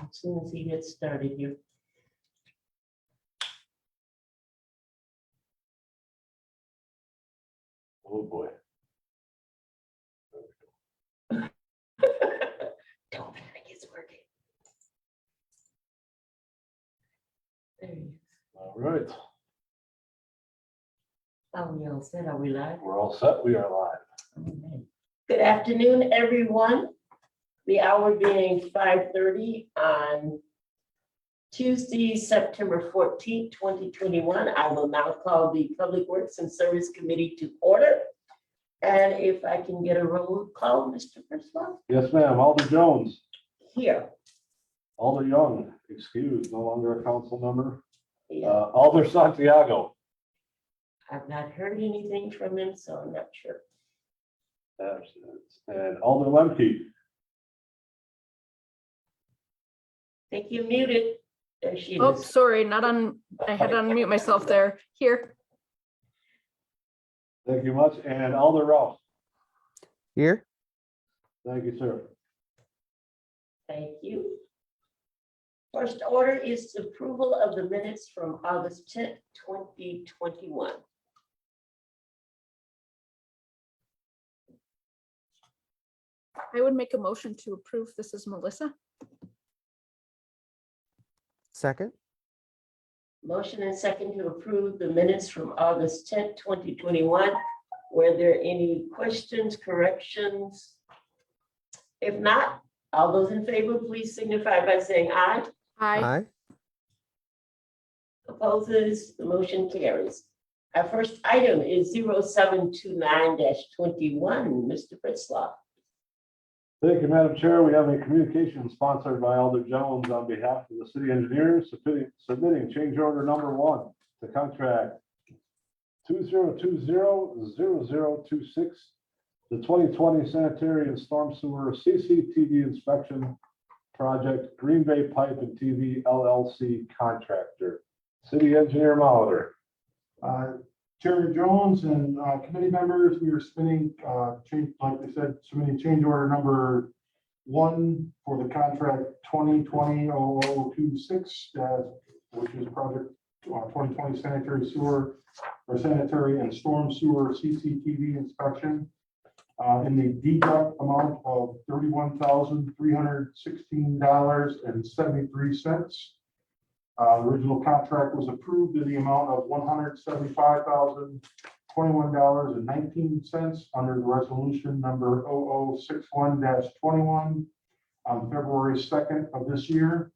as soon as he gets started here. Oh, boy. Don't panic, it's working. There he is. All right, Are we all set? Are we live? we're all set. We are live. Amen. Good afternoon, everyone. The hour being 5:30 on Tuesday, September 14th, 2021. I will now call the Public Works and Service Committee to order. And if I can get a roll call, Mr. Perslow? Yes, ma'am. Alder Jones, Here. Alder Young, excused, no longer a council member. Yeah, Alder Santiago, I've not heard anything from him, so I'm not sure. absent. And Alder Lemke. I think you muted. There she Oh, is. sorry, not on, I had to unmute myself there. Here. Thank you much. And Alder Rouse. Here, Thank you, sir. Thank you. First order is approval of the minutes from August 10th, 2021. I would make a motion to approve. This is Melissa. second, Motion and second to approve the minutes from August 10th, 2021. Were there any questions, corrections? If not, all those in favor, please signify by saying aye. Aye. aye, Opposes, the motion carries. Our first item is 0729-21, Mr. Pritzlaw. Thank you, Madam Chair. We have a communication sponsored by Alder Jones on behalf of the city engineers submitting change order number 1 to contract 2020-0026, the 2020 sanitary and storm sewer CCTV inspection project, Green Bay Pipe and TV LLC contractor. City Engineer Molitor. Chairman Jones and committee members, we are submitting, like they said, submitting change order number 1 for the contract 2020-0026, which is project 2020 sanitary sewer or sanitary and storm sewer CCTV inspection in the deduct amount of $31,316.73. Original contract was approved in the amount of $175,021.19 under the resolution number 0061-21 on February 2nd of this year.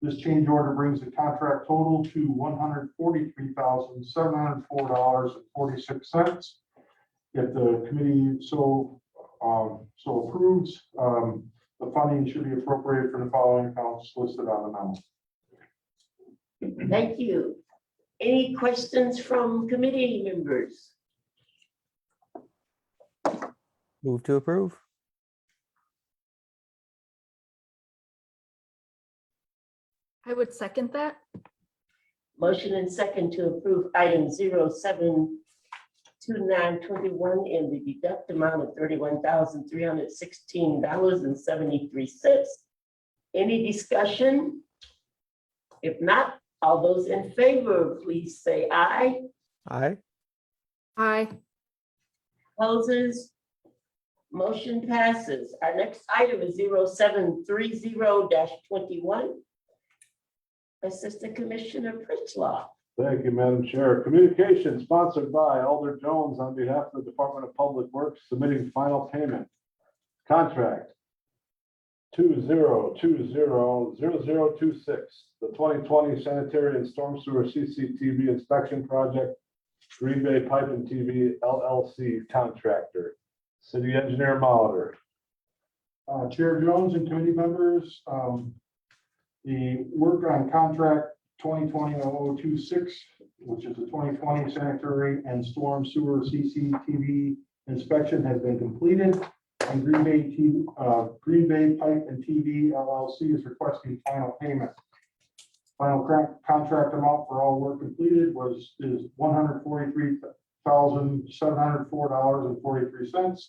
This change order brings the contract total to $143,704.46. If the committee so approves, the funding should be appropriated for the following accounts listed on the memo. Thank you. Any questions from committee members? move to approve, I would second that. Motion and second to approve item 072921 in the deduct amount of $31,316.73. Any discussion? If not, all those in favor, please say aye. aye, Aye. Opposes? Motion passes. Our next item is 0730-21. Assistant Commissioner Pritzlaw. Thank you, Madam Chair. Communication sponsored by Alder Jones on behalf of the Department of Public Works submitting final payment. Contract 2020-0026, the 2020 sanitary and storm sewer CCTV inspection project, Green Bay Pipe and TV LLC contractor. City Engineer Molitor. Chair Jones and committee members, the work on contract 2020-0026, which is the 2020 sanitary and storm sewer CCTV inspection, has been completed. And Green Bay Pipe and TV LLC is requesting final payment. Final contract amount for all work completed is $143,704.43.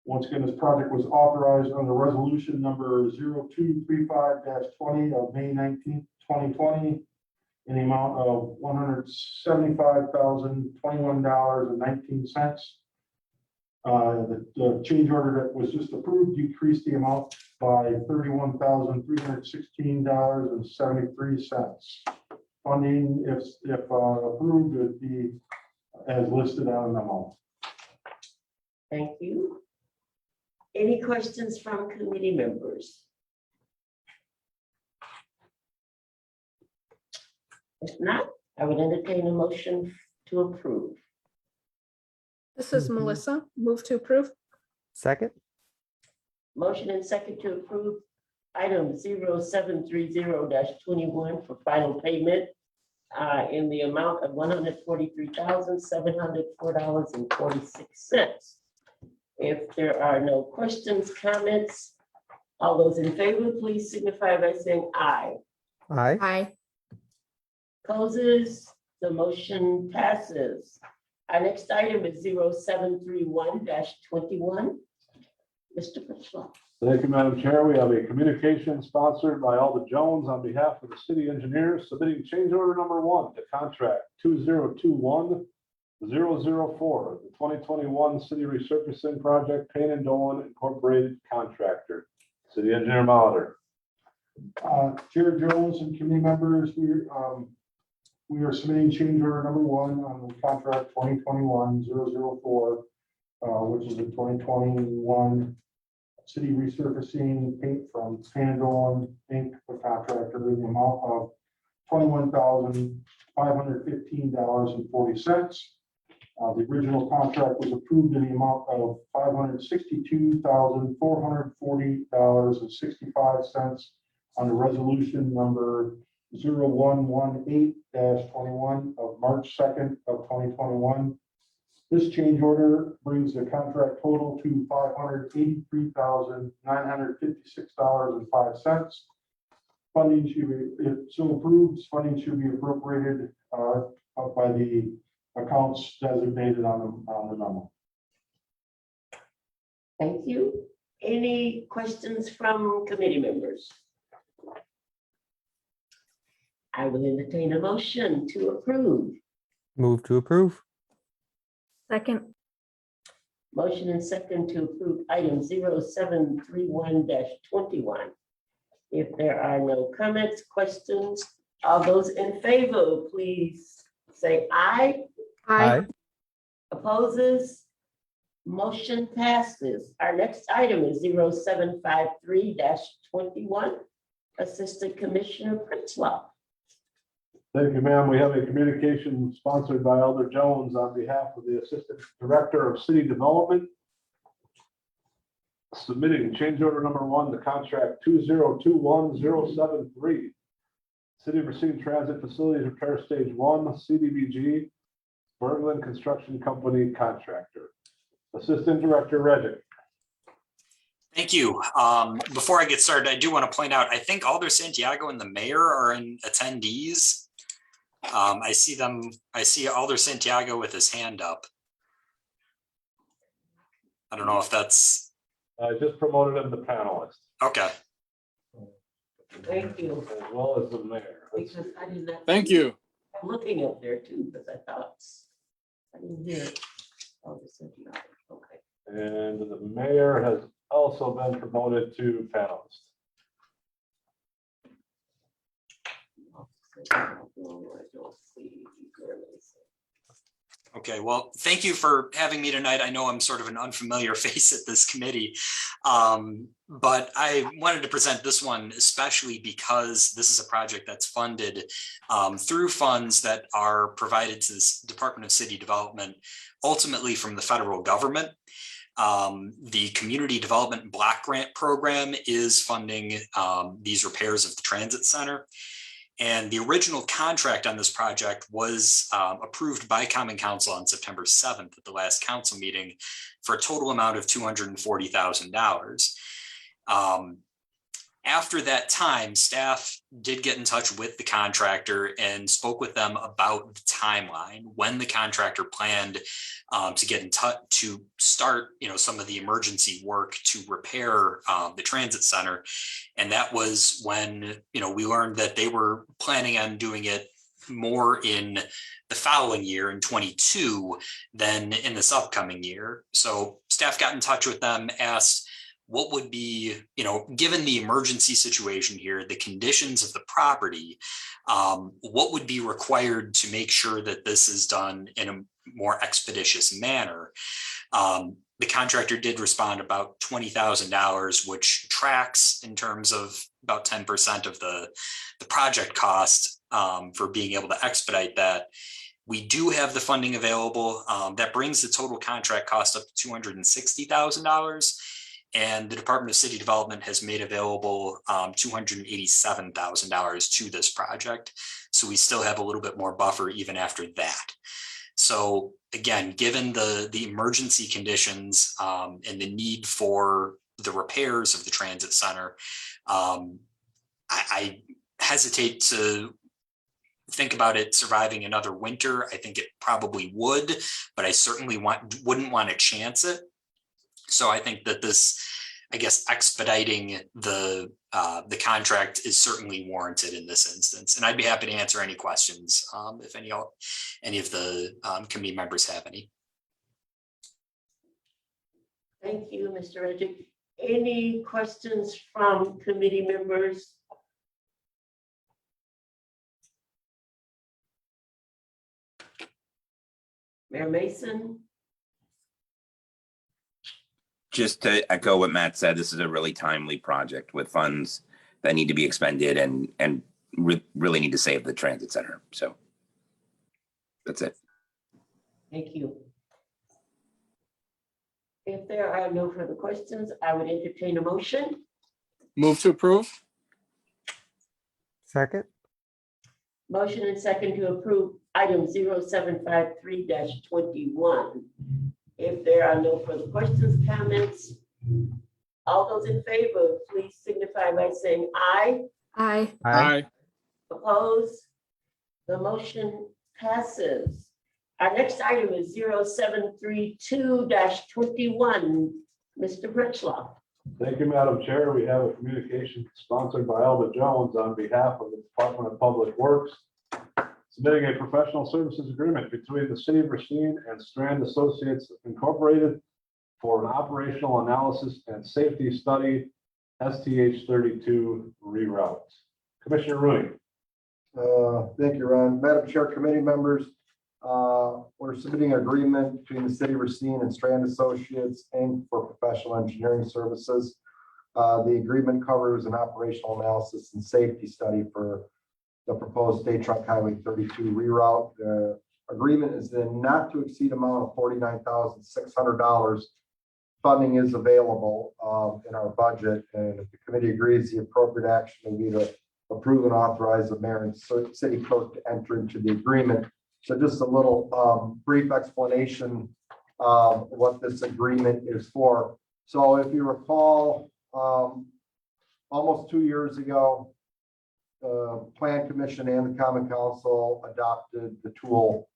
Once again, this project was authorized under resolution number 0235-20 of May 19th, 2020 in the amount of $175,021.19. The change order that was just approved decreased the amount by $31,316.73. Funding, if approved, would be as listed on the memo. Thank you. Any questions from committee members? If not, I would entertain a motion to approve. This is Melissa. Move to approve. Second. Motion and second to approve item 0730-21 for final payment in the amount of $143,704.46. If there are no questions, comments, all those in favor, please signify by saying aye. Aye. Aye. Opposes, the motion passes. Our next item is 0731-21. Mr. Pritchlow. Thank you, Madam Chair. We have a communication sponsored by Alda Jones on behalf of the city engineers submitting change order number 1 to contract 2021-004, the 2021 city resurfacing project, Payne and Dolan Incorporated contractor. City Engineer Molitor. Chair Jones and committee members, we are submitting change order number 1 on the contract 2021-004, which is the 2021 city resurfacing paint from Payne and Dolan Inc., the contractor, in the amount of $21,515.40. The original contract was approved in the amount of $562,440.65 under resolution number 0118-21 of March 2nd of 2021. This change order brings the contract total to $583,956.05. Funding should be, if so approved, funding should be appropriated by the accounts designated on the memo. Thank you. Any questions from committee members? I will entertain a motion to approve. Move to approve. Second. Motion and second to approve item 0731-21. If there are no comments, questions, all those in favor, please say aye. Aye. Opposes? Motion passes. Our next item is 0753-21. Assistant Commissioner Pritchlow. Thank you, ma'am. We have a communication sponsored by Alda Jones on behalf of the Assistant Director of City Development, submitting change order number 1 to contract 2021-073. City of Racine Transit Facilities Repair Stage 1, CDBG, Berglund Construction Company contractor. Assistant Director Reddick. Thank you. Before I get started, I do want to point out, I think Alder Santiago and the mayor are in attendees. I see Alder Santiago with his hand up. I don't know if that's, I just promoted him to panelist, okay. Thank you. as well as the mayor. Because I did not. Thank you. I'm looking up there too, because I thought, I didn't hear. Oh, this is not- Okay. And the mayor has also been promoted to panelist. Okay, well, thank you for having me tonight. I know I'm sort of an unfamiliar face at this committee, but I wanted to present this one especially because this is a project that's funded through funds that are provided to the Department of City Development, ultimately from the federal government. The Community Development Block Grant Program is funding these repairs of the transit center. And the original contract on this project was approved by Common Council on September 7th at the last council meeting for a total amount of $240,000. After that time, staff did get in touch with the contractor and spoke with them about the timeline, when the contractor planned to get in touch to start, some of the emergency work to repair the transit center. And that was when, we learned that they were planning on doing it more in the following year in 22 than in this upcoming year. So staff got in touch with them, asked what would be, given the emergency situation here, the conditions of the property, what would be required to make sure that this is done in a more expeditious manner. The contractor did respond about $20,000, which tracks in terms of about 10% of the project cost for being able to expedite that. We do have the funding available. That brings the total contract cost up to $260,000. And the Department of City Development has made available $287,000 to this project. So we still have a little bit more buffer even after that. So again, given the emergency conditions and the need for the repairs of the transit center, I hesitate to think about it surviving another winter. I think it probably would, but I certainly wouldn't want to chance it. So I think that this, expediting the contract is certainly warranted in this instance. And I'd be happy to answer any questions if any of the committee members have any. Thank you, Mr. Reddick. Any questions from committee members? Mayor Mason? Just to echo what Matt said, this is a really timely project with funds that need to be expended and really need to save the transit center. So that's it. Thank you. If there are no further questions, I would entertain a motion. Move to approve. Second. Motion and second to approve item 0753-21. If there are no further questions, comments, all those in favor, please signify by saying aye. Aye. Aye. Opposed? The motion passes. Our next item is 0732-21. Mr. Britschloff. Thank you, Madam Chair. We have a communication sponsored by Alba Jones on behalf of the Department of Public Works, submitting a professional services agreement between the City of Racine and Strand Associates Incorporated for an operational analysis and safety study, STH 32 reroute. Commissioner Rooney. Thank you, Ron. Madam Chair, committee members, we're submitting an agreement between the City of Racine and Strand Associates Inc. for professional engineering services. The agreement covers an operational analysis and safety study for the proposed State Trunk Highway 32 reroute. The agreement is then not to exceed amount of $49,600. Funding is available in our budget, and if the committee agrees, the appropriate action will be to approve and authorize the mayor and city clerk to enter into the agreement. So just a little brief explanation of what this agreement is for. So if you recall, almost 2 years ago, the Plan Commission and the Common Council adopted the tool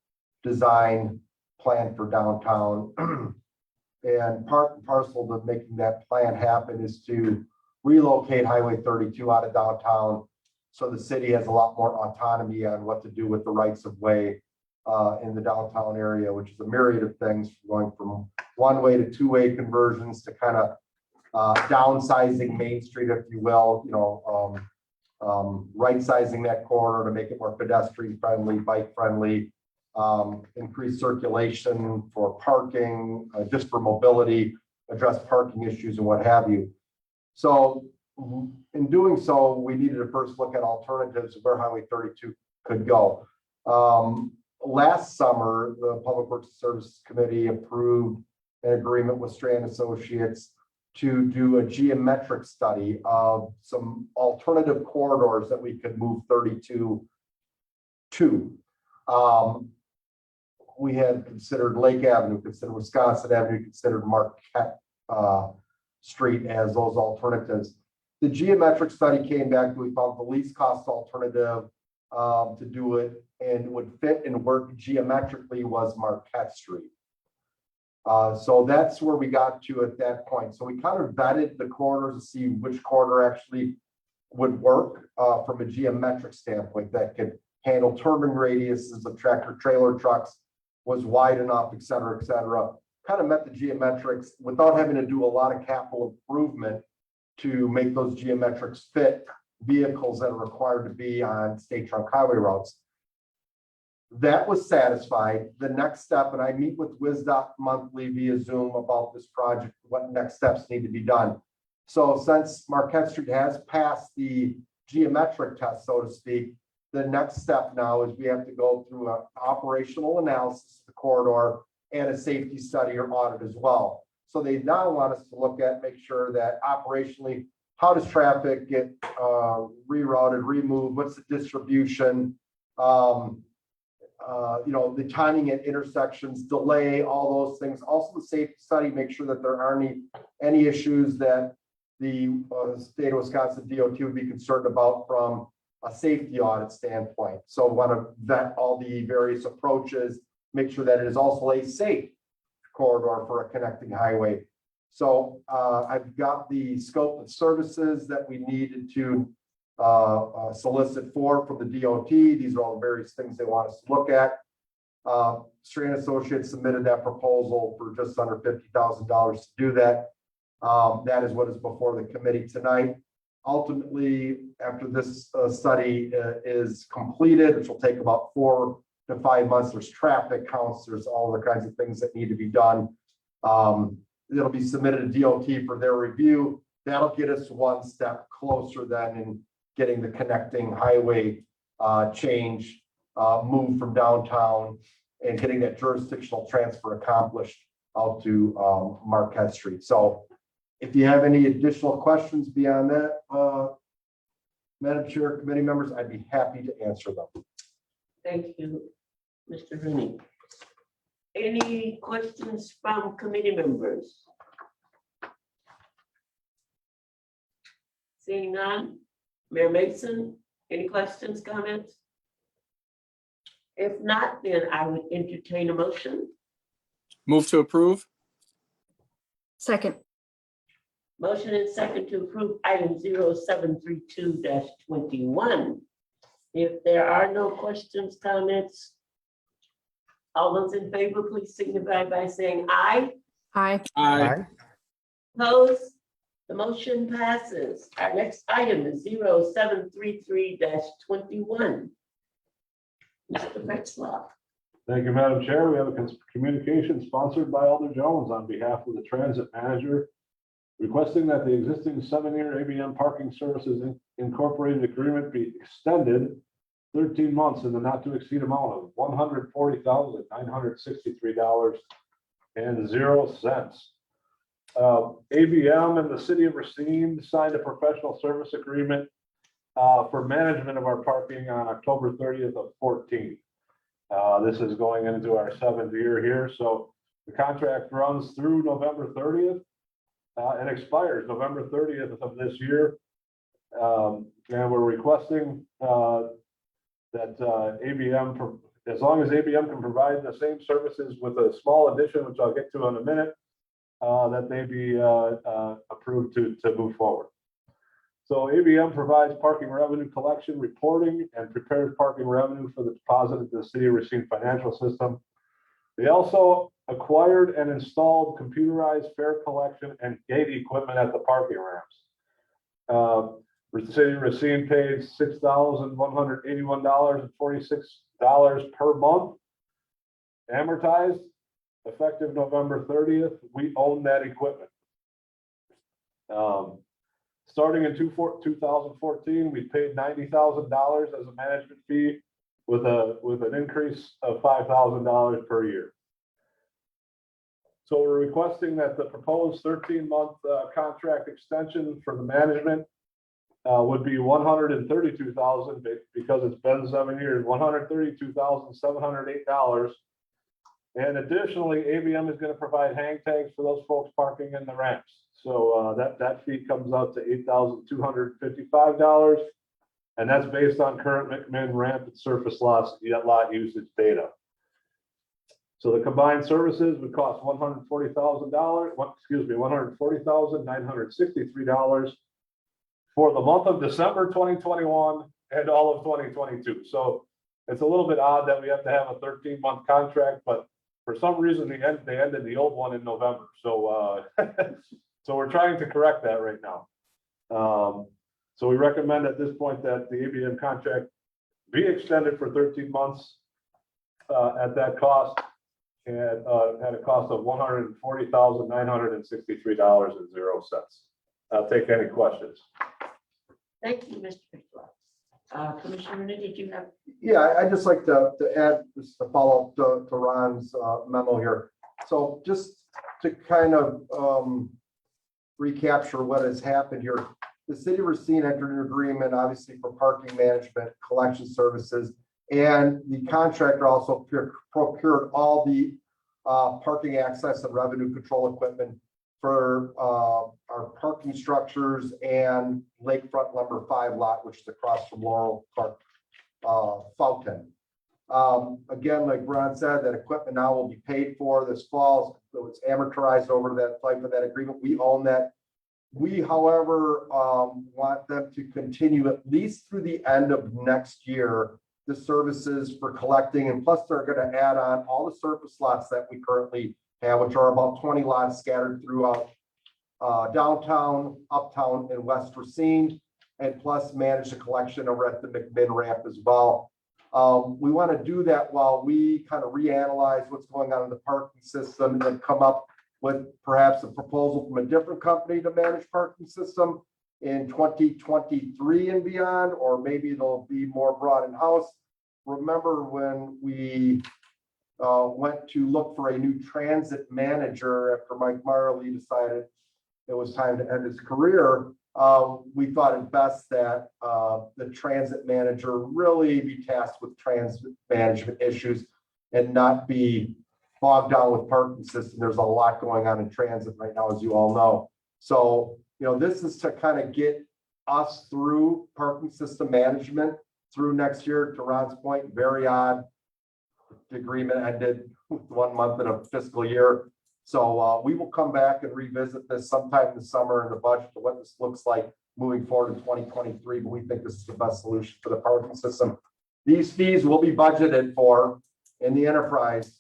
design plan for downtown. And part and parcel to making that plan happen is to relocate Highway 32 out of downtown, so the city has a lot more autonomy on what to do with the rights of way in the downtown area, which is a myriad of things, going from one-way to two-way conversions to kind of downsizing Main Street, if you will, right-sizing that corridor to make it more pedestrian-friendly, bike-friendly, increase circulation for parking, just for mobility, address parking issues and what have you. So in doing so, we needed to first look at alternatives of where Highway 32 could go. Last summer, the Public Works Services Committee approved an agreement with Strand Associates to do a geometric study of some alternative corridors that we could move 32 to. We had considered Lake Avenue, considered Wisconsin Avenue, considered Marquette Street as those alternatives. the geometric study came back, we found the least cost alternative to do it and would fit and work geometrically was Marquette Street. So that's where we got to at that point. So we kind of vetted the corridors to see which corridor actually would work from a geometric standpoint that could handle turbine radiuses of tractor trailer trucks, was wide enough, et cetera, kind of met the geometrics without having to do a lot of capital improvement to make those geometrics fit vehicles that are required to be on state trunk highway routes. That was satisfied. The next step, and I meet with WisDOT monthly via Zoom about this project, what next steps need to be done. So since Marquette Street has passed the geometric test, so to speak, the next step now is we have to go through an operational analysis of the corridor and a safety study or audit as well. So they now want us to look at, make sure that operationally, how does traffic get rerouted, removed? What's the distribution? The timing at intersections, delay, all those things. Also the safety study, make sure that there aren't any issues that the state of Wisconsin DOT would be concerned about from a safety audit standpoint. So want to vet all the various approaches, make sure that it is also a safe corridor for a connecting highway. So I've got the scope of services that we needed to solicit from the DOT. These are all the various things they want us to look at. Strand Associates submitted that proposal for just under $50,000 to do that. That is what is before the committee tonight. Ultimately, after this study is completed, which will take about 4 to 5 months, there's traffic counts, there's all the kinds of things that need to be done. It'll be submitted to DOT for their review. That'll get us one step closer then in getting the connecting highway change moved from downtown and getting that jurisdictional transfer accomplished out to Marquette Street. So if you have any additional questions beyond that, Madam Chair, committee members, I'd be happy to answer them. Thank you, Mr. Rooney. Any questions from committee members? Seeing none, Mayor Mason, any questions, comments? If not, then I would entertain a motion. Move to approve. Second. Motion and second to approve item 0732-21. If there are no questions, comments, all those in favor, please signify by saying aye. Aye. Aye. Opposed? The motion passes. Our next item is 0733-21. Mr. Retzlaff. Thank you, Madam Chair. We have a communication sponsored by Alder Jones on behalf of the transit manager, requesting that the existing 7-year ABM Parking Services Incorporated agreement be extended 13 months in the not to exceed amount of $140,963.00. ABM and the city of Racine signed a professional service agreement for management of our parking on October 30th of 14. This is going into our 7th year here. So the contract runs through November 30th. And expires November 30th of this year. And we're requesting that ABM, as long as ABM can provide the same services with a small addition, which I'll get to in a minute, that they be approved to move forward. So ABM provides parking revenue collection, reporting, and prepares parking revenue for the deposit into the city of Racine financial system. They also acquired and installed computerized fare collection and gate equipment at the parking ramps. The city of Racine paid $6,181.46 per month, amortized, effective November 30th. We own that equipment. Starting in 2014, we paid $90,000 as a management fee with an increase of $5,000 per year. So we're requesting that the proposed 13-month contract extension for the management would be $132,000 because it's been 7 years, $132,708. And additionally, ABM is going to provide hang tags for those folks parking in the ramps. So that fee comes out to $8,255. And that's based on current McMinn ramp and surface lot usage data. So the combined services would cost $140,963 for the month of December 2021 and all of 2022. So it's a little bit odd that we have to have a 13-month contract, but for some reason they ended the old one in November. So so we're trying to correct that right now. So we recommend at this point that the ABM contract be extended for 13 months at that cost, and at a cost of $140,963.00. I'll take any questions. Thank you, Mr. McFarland. Commissioner Rooney, did you have? Yeah, I'd just like to add just a follow-up to Ron's memo here. So just to kind of recapture what has happened here. The city of Racine entered an agreement, obviously, for parking management, collection services, and the contractor also procured all the parking access and revenue control equipment for our parking structures and Lakefront Number 5 lot, which is across from Laurel Park Fountain. Again, like Ron said, that equipment now will be paid for this fall, so it's amortized over that life of that agreement. We own that. We, however, want them to continue at least through the end of next year, the services for collecting, and plus they're going to add on all the surface lots that we currently have, which are about 20 lots scattered throughout downtown, uptown, and West Racine, and plus manage the collection over at the McMinn ramp as well. We want to do that while we kind of reanalyze what's going on in the parking system and then come up with perhaps a proposal from a different company to manage parking system in 2023 and beyond, or maybe they'll be more broad in-house. Remember when we went to look for a new transit manager after Mike Marley decided it was time to end his career, we thought it best that the transit manager really be tasked with transit management issues and not be bogged down with parking system. There's a lot going on in transit right now, as you all know. So, you know, this is to kind of get us through parking system management through next year. To Ron's point, very odd. The agreement ended with 1 month in a fiscal year. So we will come back and revisit this sometime this summer in the budget to what this looks like moving forward in 2023. But we think this is the best solution for the parking system. These fees will be budgeted for in the enterprise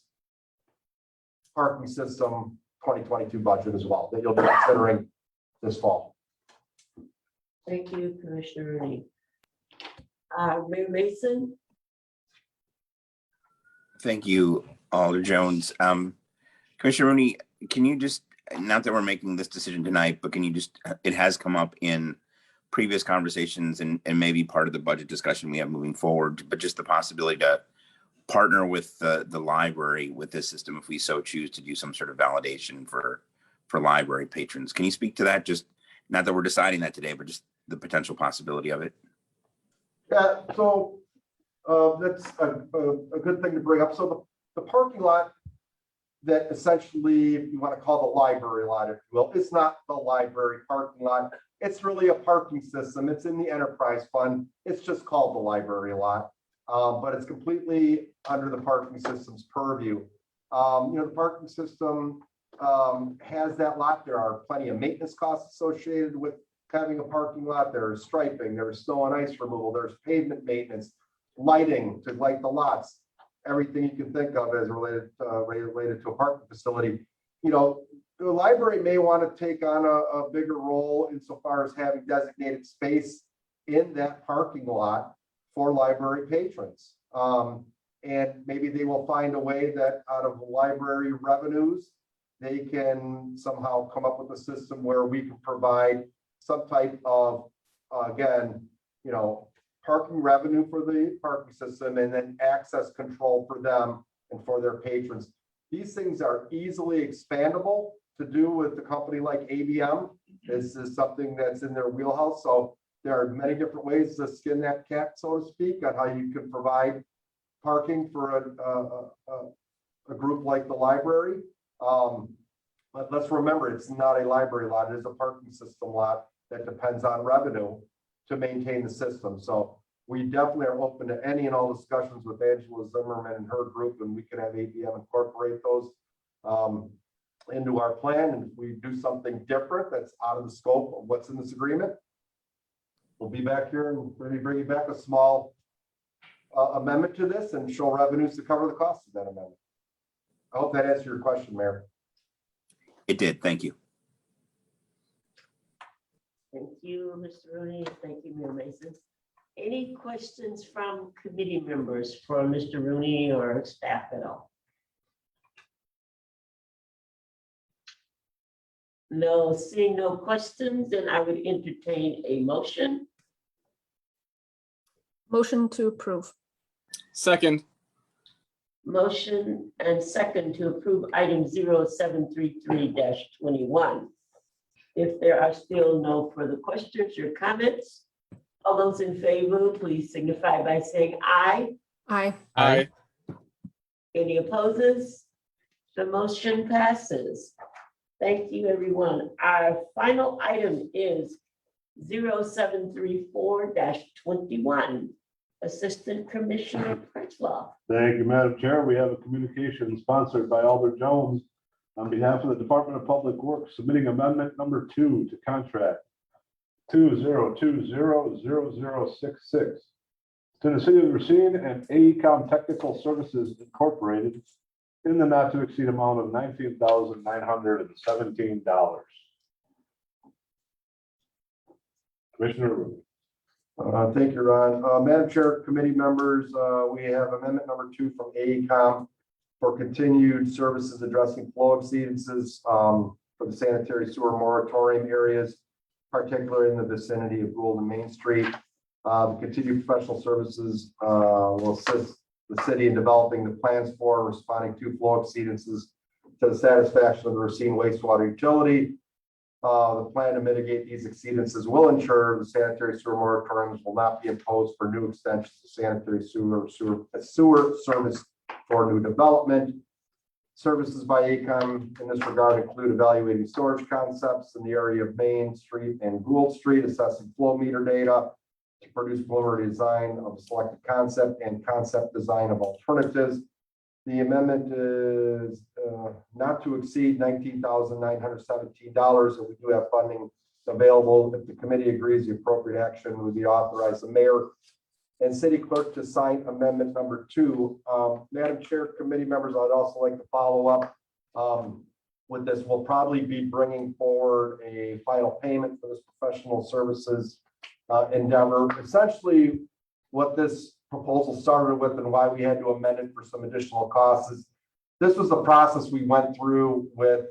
parking system 2022 budget as well, that you'll be considering this fall. Thank you, Commissioner Rooney. Mayor Mason? Thank you, Alder Jones. Commissioner Rooney, can you just, not that we're making this decision tonight, but can you just, it has come up in previous conversations and maybe part of the budget discussion we have moving forward, but just the possibility to partner with the library with this system if we so choose to do some sort of validation for library patrons. Can you speak to that? Just not that we're deciding that today, but just the potential possibility of it. Yeah, so that's a good thing to bring up. So the parking lot that essentially, if you want to call the library lot, if you will, it's not the library parking lot. It's really a parking system. It's in the enterprise fund. It's just called the library lot. But it's completely under the parking system's purview. You know, the parking system has that lot. There are plenty of maintenance costs associated with having a parking lot. There's striping, there's snow and ice removal, there's pavement maintenance, lighting to light the lots, everything you can think of as related to a parking facility. You know, the library may want to take on a bigger role insofar as having designated space in that parking lot for library patrons. And maybe they will find a way that out of library revenues, they can somehow come up with a system where we can provide some type of, again, you know, parking revenue for the parking system and then access control for them and for their patrons. These things are easily expandable to do with a company like ABM. This is something that's in their wheelhouse. So there are many different ways to skin that cat, so to speak, on how you can provide parking for a group like the library. But let's remember, it's not a library lot, it is a parking system lot that depends on revenue to maintain the system. So we definitely are open to any and all discussions with Angela Zimmerman and her group, and we can have ABM incorporate those into our plan. And if we do something different that's out of the scope of what's in this agreement, we'll be back here and ready to bring you back a small amendment to this and show revenues to cover the cost of that amendment. I hope that answered your question, Mayor. It did. Thank you. Thank you, Mr. Rooney. Thank you, Mayor Mason. Any questions from committee members for Mr. Rooney or staff at all? No, seeing no questions, then I would entertain a motion. Motion to approve. Second. Motion and second to approve item 0733-21. If there are still no further questions or comments, all those in favor, please signify by saying aye. Aye. Aye. Any opposes? The motion passes. Thank you, everyone. Our final item is 0734-21. Assistant Commissioner Pritchloff. Thank you, Madam Chair. We have a communication sponsored by Alder Jones on behalf of the Department of Public Works, submitting amendment number 2 to contract 20200066 to the City of Racine and AECom Technical Services Incorporated in the not to exceed amount of $19,917. Commissioner Rooney. Thank you, Ron. Madam Chair, committee members, we have amendment number 2 from AECom for continued services addressing flow exceedances for the sanitary sewer moratorium areas, particularly in the vicinity of Gould and Main Street. The continued professional services will assist the city in developing the plans for responding to flow exceedances to the satisfaction of the Racine wastewater utility. The plan to mitigate these exceedances will ensure the sanitary sewer moratoriums will not be imposed for new extensions to sanitary sewer service for new development. Services by AECom in this regard include evaluating storage concepts in the area of Main Street and Gould Street, assessing flow meter data to produce preliminary design of a selected concept and concept design of alternatives. The amendment is not to exceed $19,917, and we do have funding available. If the committee agrees, the appropriate action would be authorize the mayor and city clerk to sign amendment number 2. Madam Chair, committee members, I'd also like to follow up with this. We'll probably be bringing forward a final payment for this professional services endeavor. Essentially, what this proposal started with and why we had to amend it for some additional costs is this was the process we went through with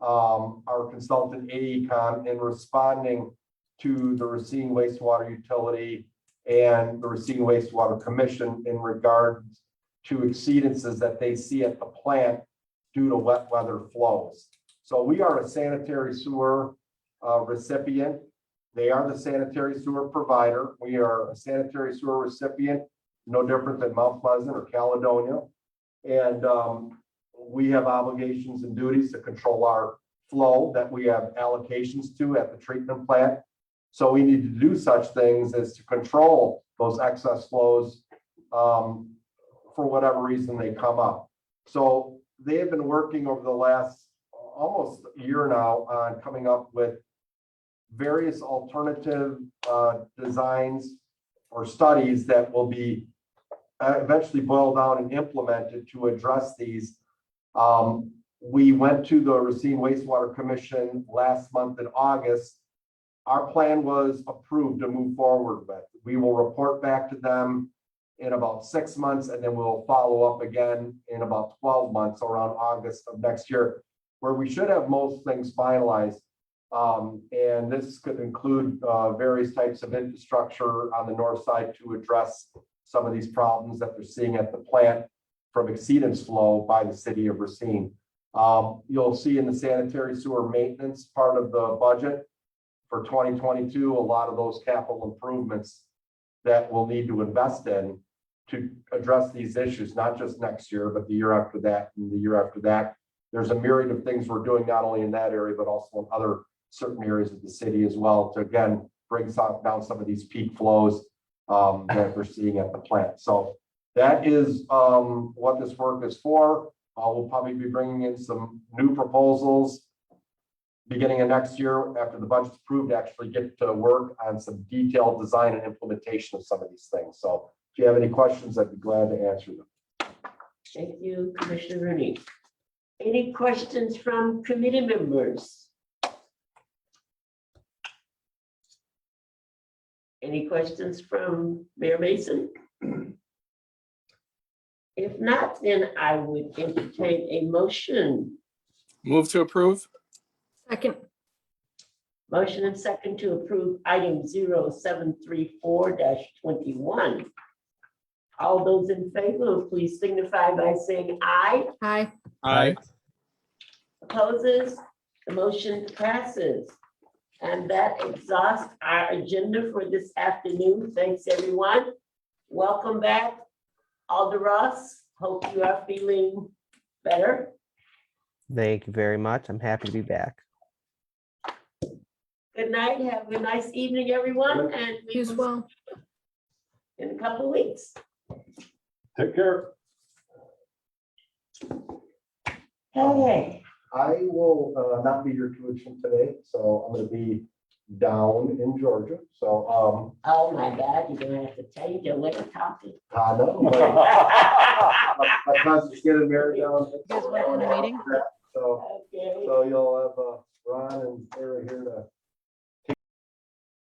our consultant AECom in responding to the Racine wastewater utility and the Racine wastewater commission in regards to exceedances that they see at the plant due to wet weather flows. So we are a sanitary sewer recipient. They are the sanitary sewer provider. We are a sanitary sewer recipient, no different than Mount Pleasant or Caledonia. And we have obligations and duties to control our flow that we have allocations to at the treatment plant. So we need to do such things as to control those excess flows for whatever reason they come up. So they have been working over the last almost year now on coming up with various alternative designs or studies that will be eventually boiled down and implemented to address these. We went to the Racine Wastewater Commission last month in August. Our plan was approved to move forward with. We will report back to them in about 6 months, and then we'll follow up again in about 12 months around August of next year, where we should have most things finalized. And this could include various types of infrastructure on the north side to address some of these problems that they're seeing at the plant from exceedance flow by the city of Racine. You'll see in the sanitary sewer maintenance part of the budget for 2022, a lot of those capital improvements that we'll need to invest in to address these issues, not just next year, but the year after that and the year after that. there's a myriad of things we're doing, not only in that area, but also in other certain areas of the city as well, to again, bring down some of these peak flows that we're seeing at the plant. So that is what this work is for. We'll probably be bringing in some new proposals beginning of next year after the budget's approved, to actually get to work on some detailed design and implementation of some of these things. So if you have any questions, I'd be glad to answer them. Thank you, Commissioner Rooney. Any questions from committee members? Any questions from Mayor Mason? If not, then I would entertain a motion. Move to approve? Second. Motion and second to approve item 0734-21. All those in favor, please signify by saying aye. Aye. Aye. Opposes, the motion passes. And that exhausts our agenda for this afternoon. Thanks, everyone. Welcome back, Alder Ross. Hope you are feeling better. Thank you very much. I'm happy to be back. Good night. Have a nice evening, everyone, and we You as will well. see you in a couple of weeks. Take care. Okay. I will not be your tuition today, so I'm gonna be down in Georgia. So, Oh, my God, you're gonna have to change your way of talking. I know. but My cousin's getting married down. You guys want to own a meeting? So, Okay. so you'll have Ron and Sarah here to